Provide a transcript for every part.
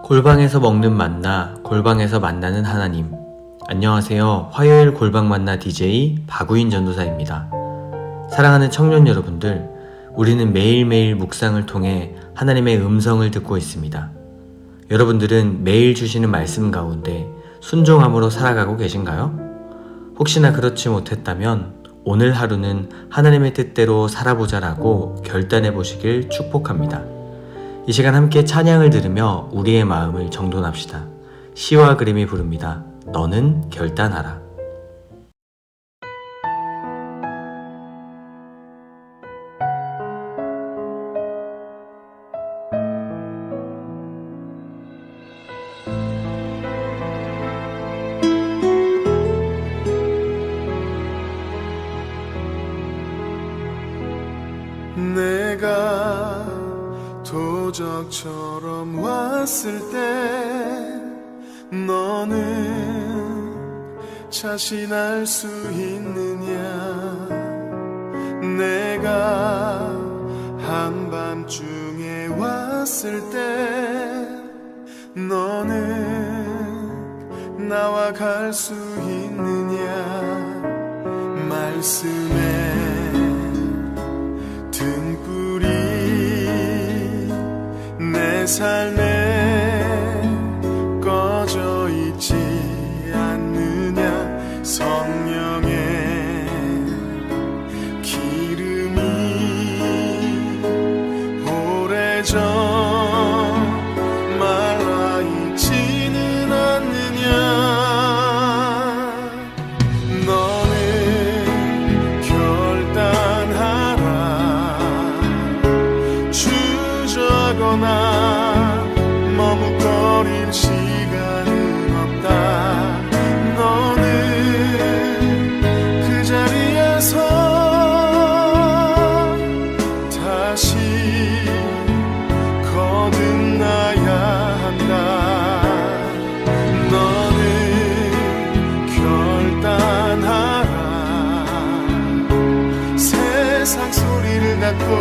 골방에서 먹는 만나, 골방에서 만나는 하나님. 안녕하세요. 화요일 골방 만나 DJ 박우인 전도사입니다. 사랑하는 청년 여러분들, 우리는 매일매일 묵상을 통해 하나님의 음성을 듣고 있습니다. 여러분들은 매일 주시는 말씀 가운데 순종함으로 살아가고 계신가요? 혹시나 그렇지 못했다면 오늘 하루는 하나님의 뜻대로 살아보자라고 결단해 보시길 축복합니다. 이 시간 함께 찬양을 들으며 우리의 마음을 정돈합시다. 시와 그림이 부릅니다. 너는 결단하라. 내가 도적처럼 왔을 때 너는 자신할 수 있느냐. 내가 한밤중에 왔을 때 너는 나와 갈 수 있느냐. 말씀에 등불이 내 삶에 꺼져 있지 않느냐. 성령의 기름이 오래전 말라 있지는 않느냐. 너는 결단하라. 주저거나 머뭇거릴 시간은 없다. 너는 그 자리에서 다시 거듭나야 한다. 너는 결단하라. 세상 소리를 닫고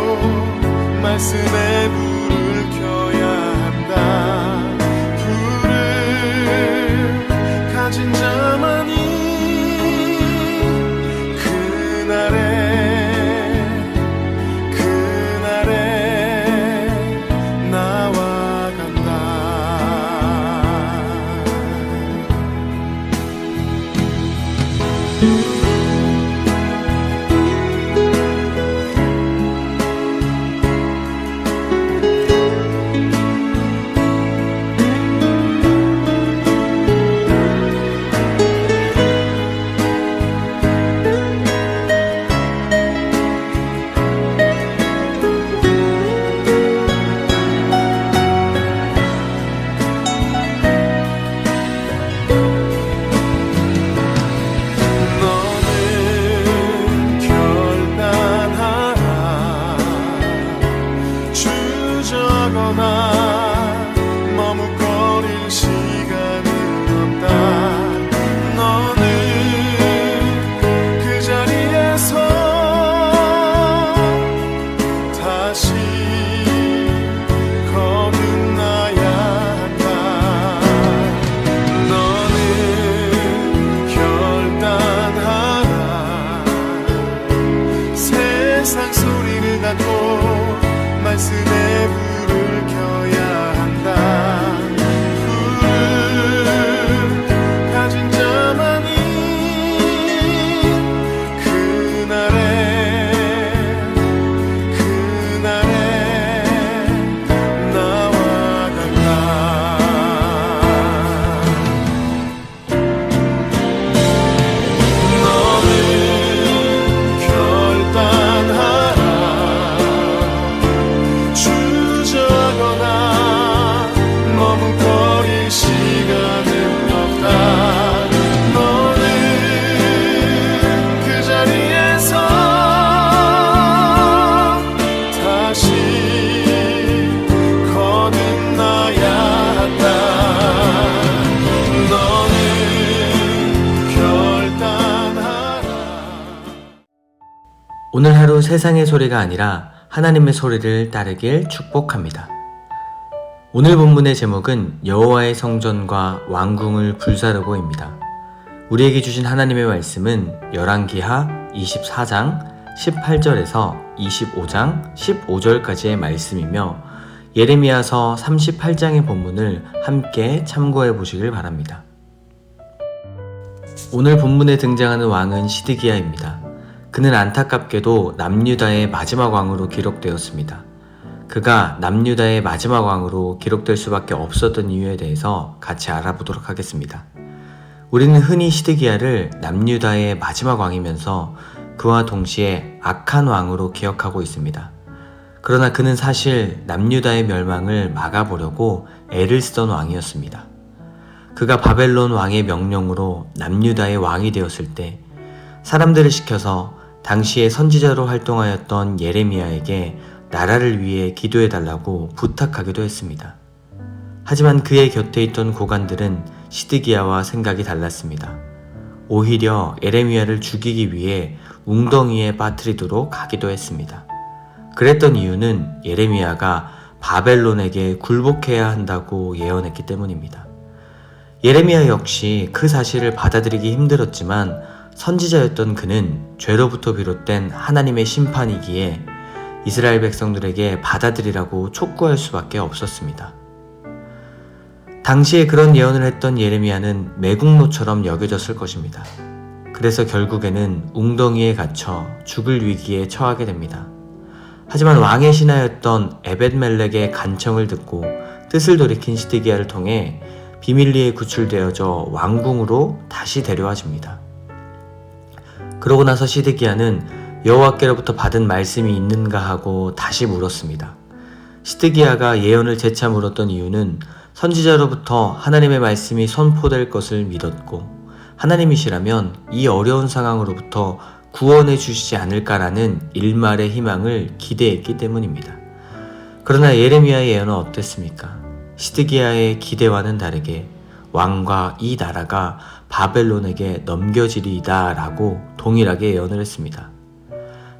말씀에 불을 켜야 한다. 불을 가진 자만이 그날에 나와 간다. 머뭇거릴 시간은 없다. 너는 그 자리에서 다시 거듭나야 한다. 너는 결단하라. 세상 소리를 닫고 말씀에 불을 켜야 한다. 불을 가진 자만이 그날에 나와 간다. 너는 결단하라. 주저거나 머뭇거릴 시간은 없다. 너는 그 자리에서 다시 거듭나야 한다. 너는 결단하라. 오늘 하루 세상의 소리가 아니라 하나님의 소리를 따르길 축복합니다. 오늘 본문의 제목은 여호와의 성전과 왕궁을 불사르고입니다. 우리에게 주신 하나님의 말씀은 열왕기하 24장 18절에서 25장 15절까지의 말씀이며 예레미야서 38장의 본문을 함께 참고해 보시길 바랍니다. 오늘 본문에 등장하는 왕은 시드기야입니다. 그는 안타깝게도 남유다의 마지막 왕으로 기록되었습니다. 그가 남유다의 마지막 왕으로 기록될 수밖에 없었던 이유에 대해서 같이 알아보도록 하겠습니다. 우리는 흔히 시드기야를 남유다의 마지막 왕이면서 그와 동시에 악한 왕으로 기억하고 있습니다. 그러나 그는 사실 남유다의 멸망을 막아보려고 애를 쓰던 왕이었습니다. 그가 바벨론 왕의 명령으로 남유다의 왕이 되었을 때 사람들을 시켜서 당시에 선지자로 활동하였던 예레미야에게 나라를 위해 기도해달라고 부탁하기도 했습니다. 하지만 그의 곁에 있던 고관들은 시드기야와 생각이 달랐습니다. 오히려 예레미야를 죽이기 위해 웅덩이에 빠뜨리도록 하기도 했습니다. 그랬던 이유는 예레미야가 바벨론에게 굴복해야 한다고 예언했기 때문입니다. 예레미야 역시 그 사실을 받아들이기 힘들었지만 선지자였던 그는 죄로부터 비롯된 하나님의 심판이기에 이스라엘 백성들에게 받아들이라고 촉구할 수밖에 없었습니다. 당시에 그런 예언을 했던 예레미야는 매국노처럼 여겨졌을 것입니다. 그래서 결국에는 웅덩이에 갇혀 죽을 위기에 처하게 됩니다. 하지만 왕의 신하였던 에벳멜렉의 간청을 듣고 뜻을 돌이킨 시드기야를 통해 비밀리에 구출되어져 왕궁으로 다시 데려와집니다. 그러고 나서 시드기야는 여호와께로부터 받은 말씀이 있는가 하고 다시 물었습니다. 시드기야가 예언을 재차 물었던 이유는 선지자로부터 하나님의 말씀이 선포될 것을 믿었고 하나님이시라면 이 어려운 상황으로부터 구원해 주시지 않을까라는 일말의 희망을 기대했기 때문입니다. 그러나 예레미야의 예언은 어땠습니까? 시드기야의 기대와는 다르게 왕과 이 나라가 바벨론에게 넘겨지리이다 라고 동일하게 예언을 했습니다.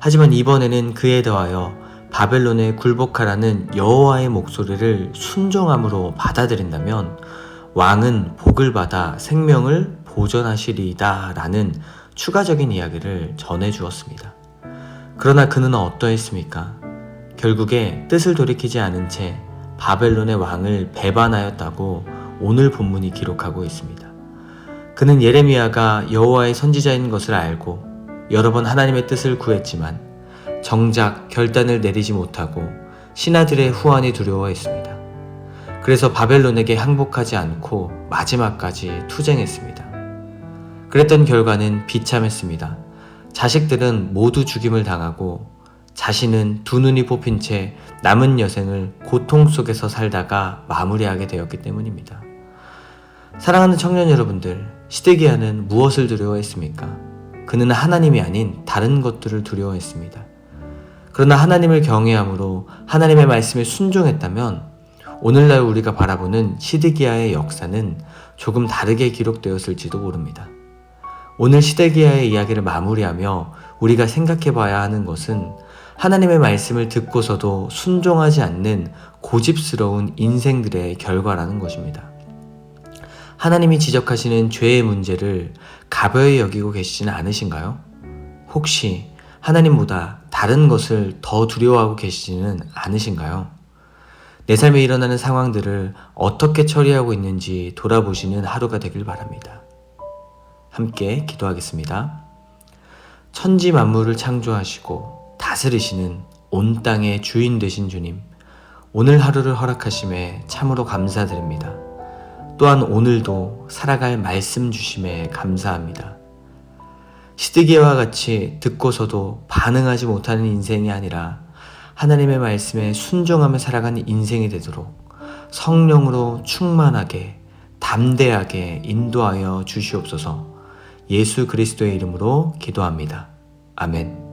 하지만 이번에는 그에 더하여 바벨론에 굴복하라는 여호와의 목소리를 순종함으로 받아들인다면 왕은 복을 받아 생명을 보존하시리이다 라는 추가적인 이야기를 전해주었습니다. 그러나 그는 어떠했습니까? 결국에 뜻을 돌이키지 않은 채 바벨론의 왕을 배반하였다고 오늘 본문이 기록하고 있습니다. 그는 예레미야가 여호와의 선지자인 것을 알고 여러 번 하나님의 뜻을 구했지만 정작 결단을 내리지 못하고 신하들의 후환이 두려워했습니다. 그래서 바벨론에게 항복하지 않고 마지막까지 투쟁했습니다. 그랬던 결과는 비참했습니다. 자식들은 모두 죽임을 당하고 자신은 두 눈이 뽑힌 채 남은 여생을 고통 속에서 살다가 마무리하게 되었기 때문입니다. 사랑하는 청년 여러분들, 시드기야는 무엇을 두려워했습니까? 그는 하나님이 아닌 다른 것들을 두려워했습니다. 그러나 하나님을 경외함으로 하나님의 말씀에 순종했다면 오늘날 우리가 바라보는 시드기야의 역사는 조금 다르게 기록되었을지도 모릅니다. 오늘 시드기야의 이야기를 마무리하며 우리가 생각해 봐야 하는 것은 하나님의 말씀을 듣고서도 순종하지 않는 고집스러운 인생들의 결과라는 것입니다. 하나님이 지적하시는 죄의 문제를 가벼이 여기고 계시지는 않으신가요? 혹시 하나님보다 다른 것을 더 두려워하고 계시지는 않으신가요? 내 삶에 일어나는 상황들을 어떻게 처리하고 있는지 돌아보시는 하루가 되길 바랍니다. 함께 기도하겠습니다. 천지 만물을 창조하시고 다스리시는 온 땅의 주인 되신 주님, 오늘 하루를 허락하심에 참으로 감사드립니다. 또한 오늘도 살아갈 말씀 주심에 감사합니다. 시드기야와 같이 듣고서도 반응하지 못하는 인생이 아니라 하나님의 말씀에 순종하며 살아가는 인생이 되도록 성령으로 충만하게 담대하게 인도하여 주시옵소서. 예수 그리스도의 이름으로 기도합니다. 아멘.